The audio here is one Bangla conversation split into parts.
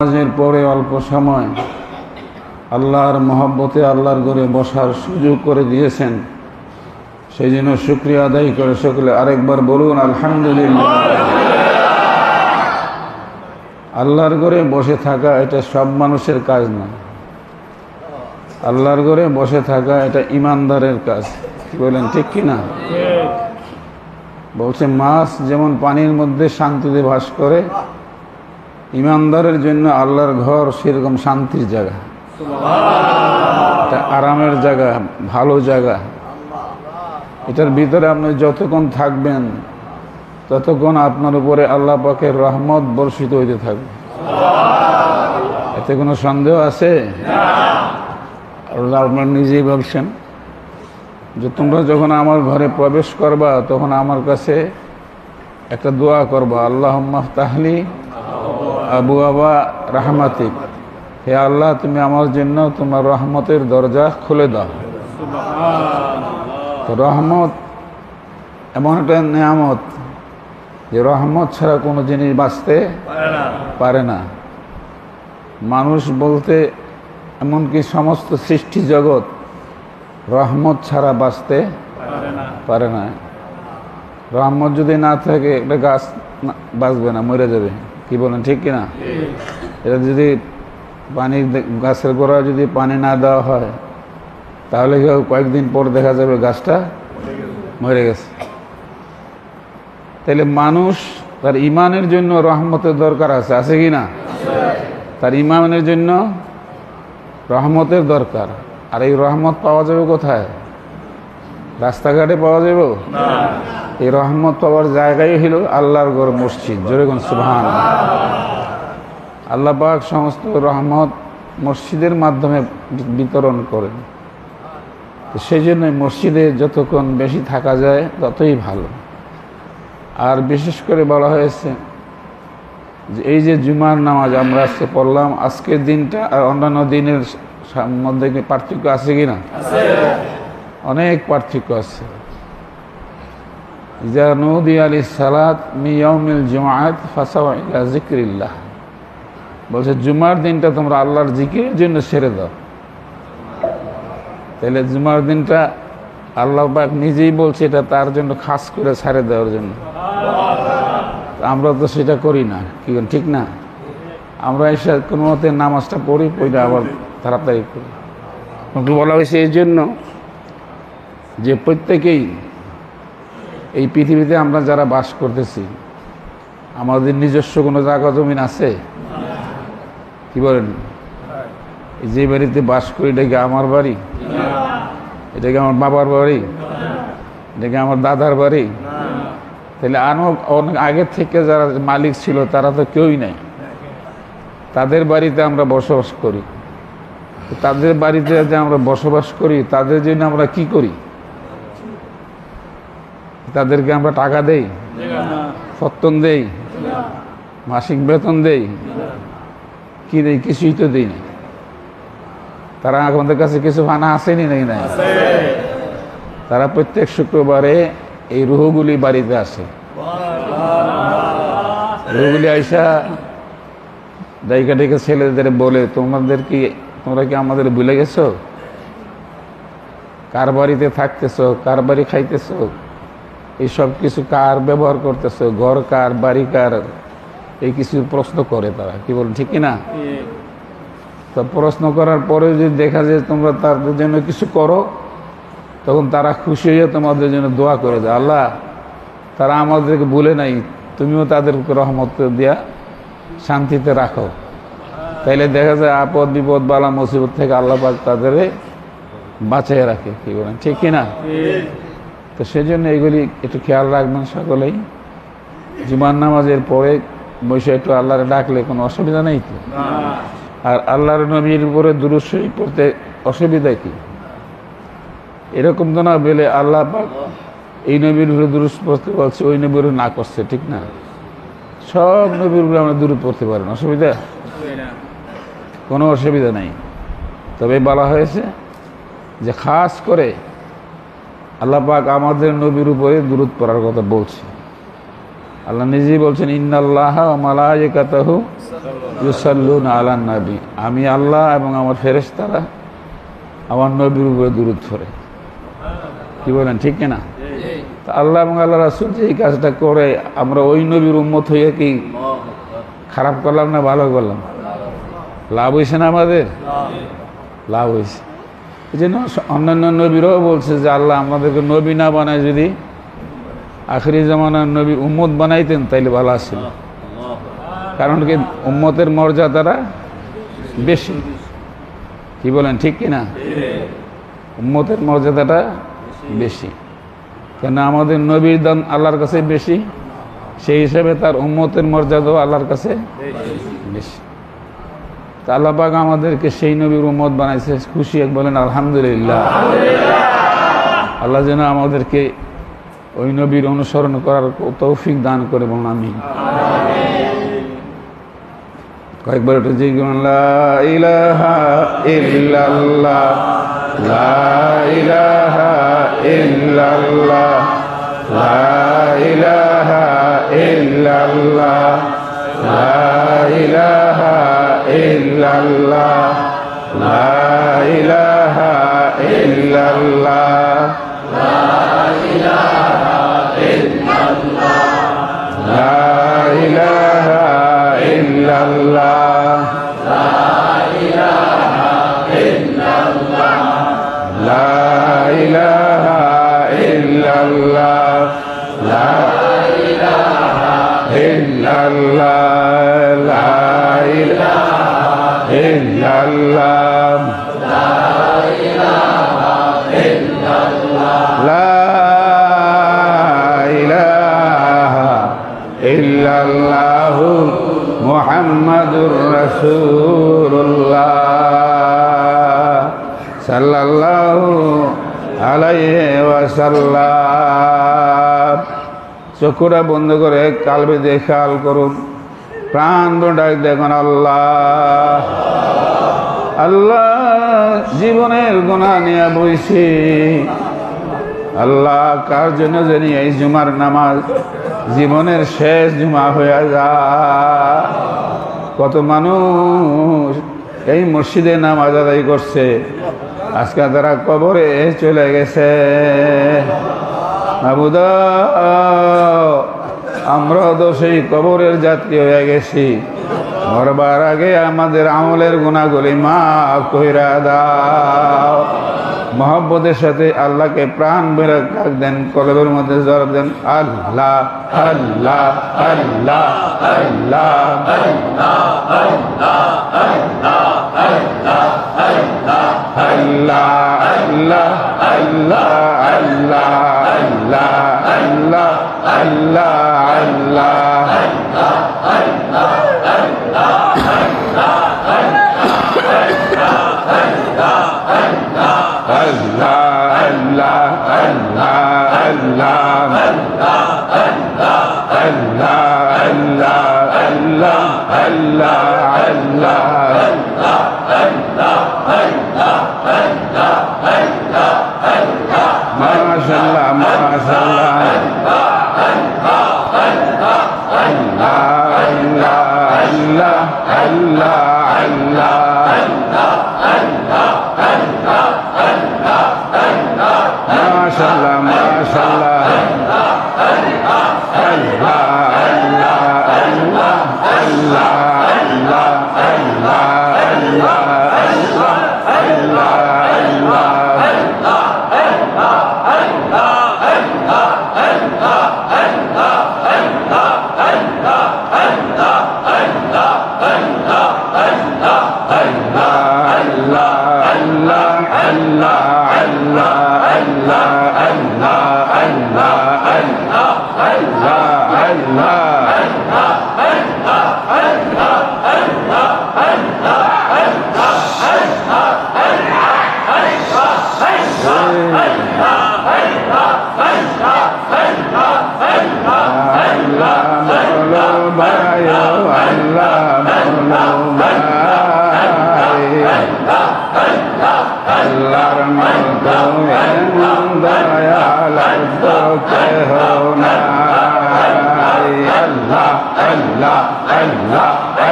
নামাজের পরে অল্প সময় আল্লাহর মহব্বতে আল্লাহর ঘরে বসার সুযোগ করে দিয়েছেন, সেই জন্য শুকরিয়া আদায় করে সকলে আরেকবার বলুন আলহামদুলিল্লাহ। আল্লাহর ঘরে বসে থাকা এটা সব মানুষের কাজ না। আল্লাহর ঘরে বসে থাকা এটা ইমানদারের কাজ। কি বলেন, ঠিক কি না? বলছে মাছ যেমন পানির মধ্যে শান্তিতে বাস করে, ইমানদারের জন্য আল্লাহর ঘর সেরকম শান্তির জায়গা, এটা আরামের জায়গা, ভালো জায়গা। এটার ভিতরে আপনি যতক্ষণ থাকবেন ততক্ষণ আপনার উপরে আল্লাহ পাকের রহমত বর্ষিত হইতে থাকবে। এতে কোনো সন্দেহ আছে? আল্লাহ আপনার নিজেই বলছেন যে তোমরা যখন আমার ঘরে প্রবেশ করবা তখন আমার কাছে একটা দোয়া করবা, আল্লাহুম্মা ফতাহলি আবওয়াবা রাহমাতিক, হে আল্লাহ তুমি আমার জন্য তোমার রহমতের দরজা খুলে দাও। তো রহমত এমন একটা নিয়ামত যে রহমত ছাড়া কোনো জিনিস বাঁচতে পারে না। মানুষ বলতে এমনকি সমস্ত সৃষ্টি জগৎ রহমত ছাড়া বাঁচতে পারে না। রহমত যদি না থাকে একটা গাছ বাঁচবে না, মরে যাবে। কি বলেন, ঠিক কিনা? এটা যদি পানি, গাছের গোড়া যদি পানি না দেওয়া হয় তাহলে কয়েকদিন পর দেখা যাবে গাছটা মরে গেছে। তাহলে মানুষ তার ইমানের জন্য রহমতের দরকার আছে কি না? তার ইমানের জন্য রহমতের দরকার। আর এই রহমত পাওয়া যাবে কোথায়? রাস্তাঘাটে পাওয়া যাবে? এই রহমত পাওয়ার জায়গায় হলো আল্লাহর ঘর, মসজিদ। জোরে কোন সুবহানাল্লাহ। আল্লাহ পাক সমস্ত রহমত মসজিদের মাধ্যমে বিতরণ করেন। সেই জন্য মসজিদে যতক্ষণ বেশি থাকা যায় ততই ভালো। আর বিশেষ করে বলা হয়েছে যে এই যে জুমার নামাজ আমরা আজকে পড়লাম, আজকের দিনটা আর অন্যান্য দিনের মধ্যে কি পার্থক্য আছে কিনা? অনেক পার্থক্য আছে। ইযা নুদিয়া লিস-সালাত মিন ইয়াউমিল জুমআত ফাসাউ ইলা যিকরিল্লাহ, বলছে জুমার দিনটা তোমরা আল্লাহর জিকিরের জন্য ছেড়ে দাও। তাহলে জুমার দিনটা আল্লাহ পাক নিজেই বলছে এটা তার জন্য খাস করে ছেড়ে দেওয়ার জন্য। আমরা তো সেটা করি না, কি ঠিক না? আমরা এসে কোনো মতে নামাজটা পড়ি, পড়ে আবার তাড়াতাড়ি করি। কিন্তু বলা হয়েছে এই জন্য যে প্রত্যেকেই এই পৃথিবীতে আমরা যারা বাস করতেছি, আমাদের নিজস্ব কোনো জায়গা জমিন আছে? কি বলেন? যে বাড়িতে বাস করি এটা কি আমার বাড়ি? এটা কি আমার বাবার বাড়ি? এটা কি আমার দাদার বাড়ি? তাহলে অনেক আগের থেকে যারা মালিক ছিল তারা তো কেউই নাই, তাদের বাড়িতে আমরা বসবাস করি। তাদের বাড়িতে যে আমরা বসবাস করি তাদের জন্য আমরা কি করি? তাদেরকে আমরা টাকা দেই, ফত্তন দেই, মাসিক বেতন দেই, কি দেই? কিছুই তো দেই না। তারা আমাদের কাছে কিছু ফানা আসেনি নাকি? নাই। তারা প্রত্যেক শুক্রবারে এই রুহগুলি বাড়িতে আসে। রুহগুলি আইসা ডাইকা ডেকে ছেলেদের বলে, তোমরা কি আমাদের ভুলে গেছো? কার বাড়িতে থাকতেছো, কার বাড়ি খাইতেছো, এই সব কিছু কার ব্যবহার করতেছো, ঘর কার, বাড়ি কার, এই কিছু প্রশ্ন করে তারা। কি বলেন, ঠিক কিনা? তো প্রশ্ন করার পরে যদি দেখা যায় তোমরা তাদের জন্য কিছু করো, তখন তারা খুশি হয়ে তোমাদের জন্য দোয়া করে দেয়, আল্লাহ তারা আমাদেরকে ভুলে নাই, তুমিও তাদেরকে রহমত দিয়া শান্তিতে রাখো। তাইলে দেখা যায় আপদ বিপদ বালা মুসিবত থেকে আল্লাহ পাক তাদের বাঁচিয়ে রাখে। কি বলেন, ঠিক কিনা? তো সেই জন্য এগুলি একটু খেয়াল রাখবেন সকলেই। জুমার নামাজের পরে বসে একটু আল্লাহরে ডাকলে কোনো অসুবিধা নেই তো। আর আল্লাহর নবীর উপরে দুরূদ শরীফ পড়তে অসুবিধা কি? এরকম তো না বলে আল্লাহ পাক এই নবীর উপরে দুরূদ পড়তে বলছে, ওই নবীর না করছে, ঠিক না? সব নবীর উপরে আমরা দুরূদ পড়তে পারেন, অসুবিধা? কোনো অসুবিধা নেই। তবে বলা হয়েছে যে খাস করে আল্লাহ পাক আমাদের নবীর উপরে দুরূদ পড়ার কথা বলছে। আল্লাহ নিজেই বলছেন, ইন্নাল্লাহা ওয়া মালাইকাতাহু ইউসাল্লুনা আলান নবী, আমি আল্লাহ এবং আমার ফেরেশতারা আমার নবীর উপরে দুরূদ পড়ে। কি বলেন, ঠিক কিনা? তা আল্লাহ এবং আল্লাহ রাসূল যে এই কাজটা করে, আমরা ওই নবীর উম্মত হয়ে কি খারাপ করলাম না ভালো করলাম? লাভ হয়েছে না আমাদের? লাভ হয়েছে। এই জন্য অন্যান্য নবীরাও বলছে যে আল্লাহ আমাদেরকে নবী না বানায় যদি আখিরি জামানার নবী উম্মত বানাইতেন তাইলে ভালো আসছিল। কারণ কি, উম্মতের মর্যাদাটা বেশি। কি বলেন, ঠিক কিনা? উম্মতের মর্যাদাটা বেশি, কেন আমাদের নবীর দাম আল্লাহর কাছে বেশি, সেই হিসাবে তার উম্মতের মর্যাদাও আল্লাহর কাছে বেশি। তা আল্লাহ পাক আমাদেরকে সেই নবীর উম্মত বানাইছে, খুশি এক বলেন আলহামদুলিল্লাহ। আল্লাহ যেন আমাদেরকে ওই নবীর অনুসরণ করার তৌফিক দান করে বলুন আমিন। কয়েকবার একটু জিজ্ঞাসা, লা ইলাহা ইল্লাল্লাহ, লা ইলাহা ইল্লাল্লাহ, লা ইলাহা ইল্লাল্লাহ, লা ইলাহা ইল্লাল্লাহ, লা ইলাহা ইল্লাল্লাহ, লা ইলাহা ইল্লাল্লাহ, লা ইলাহা ইল্লাল্লাহ, লা ইলাহা ইল্লাল্লাহ, লা ইলাহা ইল্লাল্লাহ, লা ইলাহা ইল্লাল্লাহ, লা ইলাহা ইল্লাল্লাহ, লা ইলাহা ইল্লাল্লাহ, লা ইলাহা ইল্লাল্লাহু মুহাম্মাদুর রাসূলুল্লাহ সাল্লাল্লাহু আলাইহি ওয়াসাল্লাম। চক্ষুটা বন্ধ করে কালবে দিয়ে খেয়াল করুন, প্রাণ ডাক দেখুন আল্লাহ। আল্লাহ, জীবনের গুনাহ নিয়ে বইছি আল্লাহ, কার জন্য জানি এই জুমার নামাজ জীবনের শেষ জুমা হয়ে যায়। কত মানুষ এই মসজিদে নামাজ আদায় করছে, আজকে তারা কবরে চলে গেছে। মাবুদা, আমরা তো সেই কবরের যাত্রী হয়ে গেছি, মরবার আগে আমাদের আমলের গুনাহগুলি মাফ কইরা দাও। মহব্বতের সাথে আল্লাহকে প্রাণ বেড়ে ডাক দেন, কলবের মধ্যে জবাব দেন আল্লাহ আল্লাহ আল্লাহ আল্লাহ আল্লাহ আল্লাহ আল্লাহ আল্লাহ আল্লাহ আল্লাহ আল্লাহ আল্লাহ আল্লাহ মাশাআল্লাহ মাশাআল্লাহ মাশাআল্লাহ মাশাআল্লাহ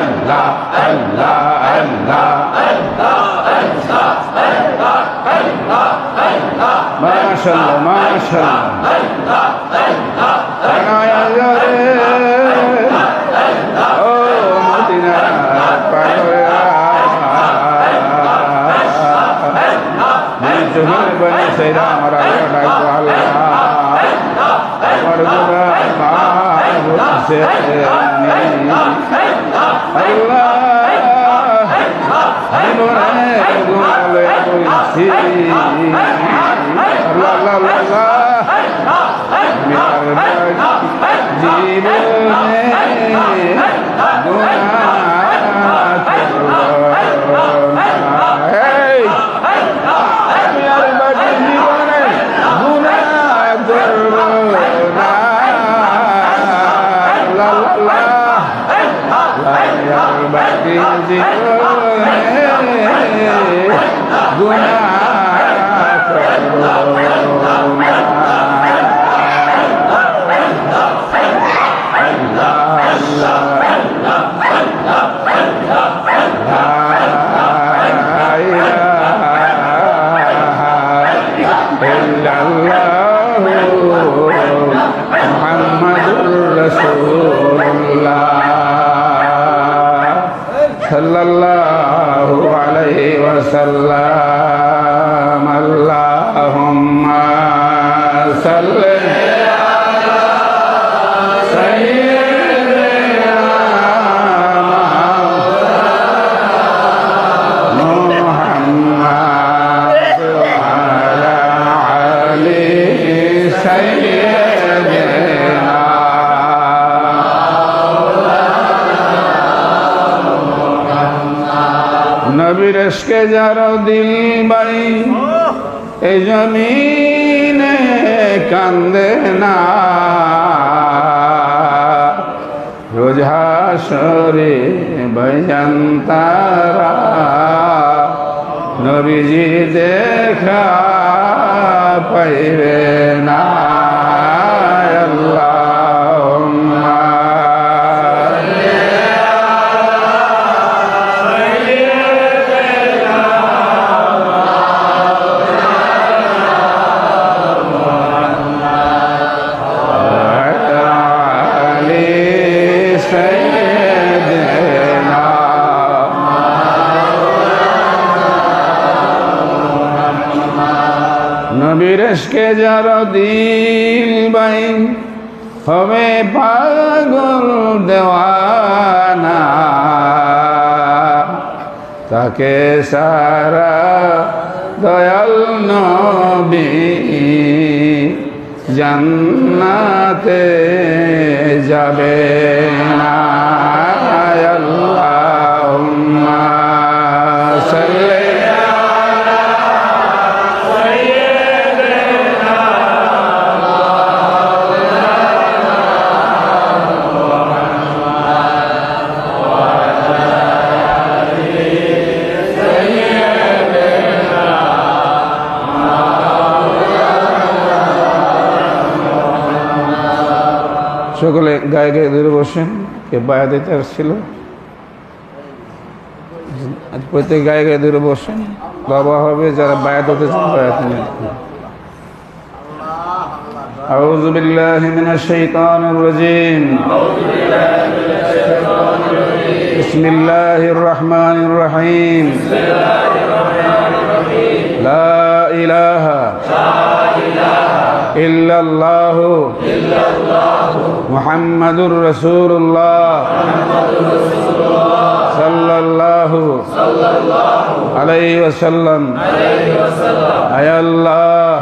আল্লাহ আল্লাহ আল্লাহ মাশাআল্লাহ মাশাআল্লাহ ও মদিনা পাগলা জোহর বনে সেরা আমার ডাকো আল্লাহ আমার গুনাহ মাফ হচ্ছে আল্লাহ জীবনে গুনালে বলছি আল্লাহ আল্লাহ আল্লাহ জীবনে sallallahu alaihi wasallam Allahumma salli ala sayyidina Muhammad wa ala ali sayyidina নবীর ইশকে যার দিল বাই এই জমিনে কান্দে না রোজ হাসরে বয়ান তারা নবীজি দেখা পাইবে না আল্লাহুম্মা নবীর ইশকে যার দিল বাই হবে পাগল দেওয়ানা তাকে সারা দয়াল নবী জান্নাতে যাবে না আল্লাহুম্মা সাল্লি সকলে গায়ে গায়ে ধরে বসেন কে বায়া দিতে আসছিল আজ প্রত্যেক গায়ে গায়ে ধরে বসেন বাবা হবে যারা বায়াত হতে চান বায়াত নিয়ে আউযু বিল্লাহি মিনাশ শাইতানির রাজীম বিসমিল্লাহির রহমানির রহিম লা ইলাহা ইল্লাল্লাহু মুহাম্মাদুর রাসূলুল্লাহ সাল্লাল্লাহু আলাইহি ওয়াসাল্লাম আয় আল্লাহ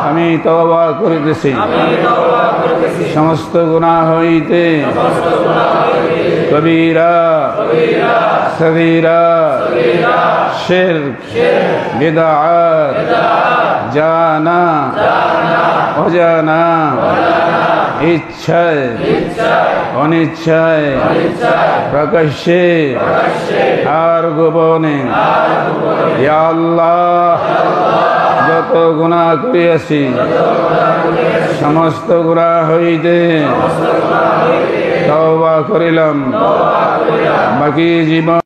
আমি তওবা করিতেছি সমস্ত গুনাহ হইতে কবিরা সগীরা শিরক বিদআত জানা অজানা ইচ্ছায় অনিচ্ছায় প্রকাশ্যে আর গোপনে ইয়া আল্লাহ যত গুনাহ করিয়াছি সমস্ত গুনাহ হইতে তওবা করিলাম বাকি জীবন